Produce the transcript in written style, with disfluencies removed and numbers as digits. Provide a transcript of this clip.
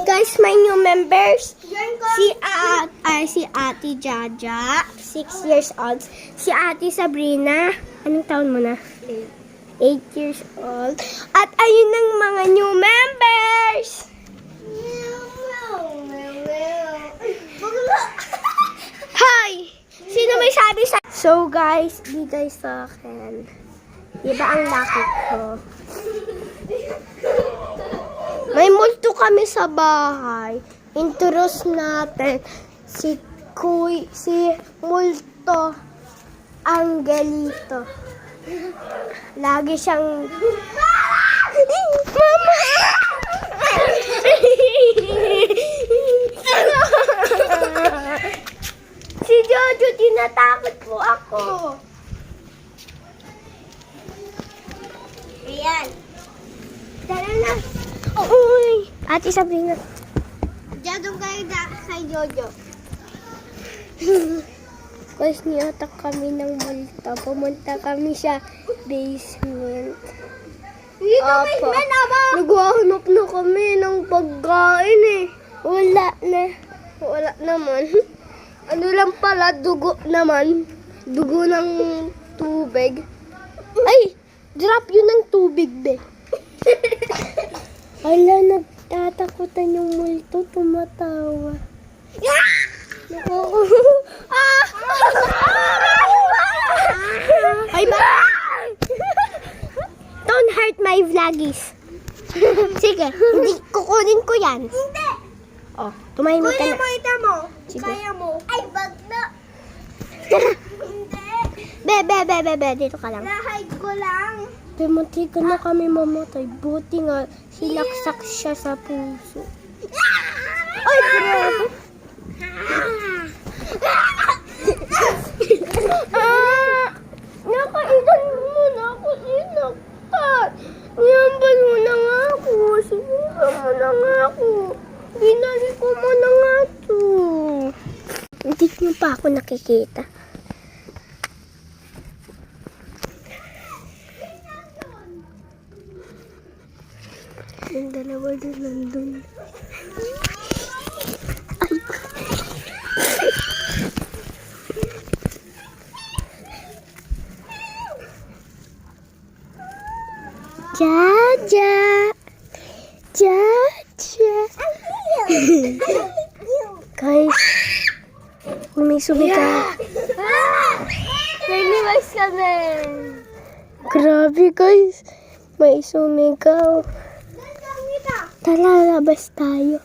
Guys, my new members. Si Ate Jaja, 6 years old. Si Ate Sabrina, anong taon mo na? 8 years old. At ayun ang mga new members. Hi! Sino may sabi sa... So guys, bigay sa akin. Diba ang lucky ko? May multo kami sa bahay. Introduce natin si Multo Angelito. Lagi siyang... Mama! Si Jojo, tinatakot po ako. Ayan. Tara na. Uy! Ate Sabrina. Diyan kayo kay Jojo. Guys, niyatak kami ng multo. Pumunta kami sa basement. Opo. Naghahanap na kami ng pagkain eh. Wala na. Wala naman. Ano lang pala, dugo naman. Dugo ng tubig. Ay! Drop yun ng tubig, be. Ala, nagtatakutan yung multo, tumatawa. Ay, ba? Don't hurt my vloggies. Sige, hindi, kukunin ko yan. Hindi. Oh, tumahimik ka na. Kunin mo ita mo. Sige. Kaya mo. Ay, bag na. Hindi. Be, dito ka lang. Nahide ko lang. Munti ka na kami mamatay. Buti nga, sinaksak siya sa puso. Ay, grabe. Nakailan mo na ako sinaktan. Niyambal mo na nga ako. Sinira mo na nga ako. Binali ko mo na nga to. Hindi mo pa ako nakikita. Yung dalawa doon nandun. Ay. Jaja. Jaja. Guys, may sumigaw. Nag-realize kami. Grabe guys, may sumigaw. Tara, labas tayo.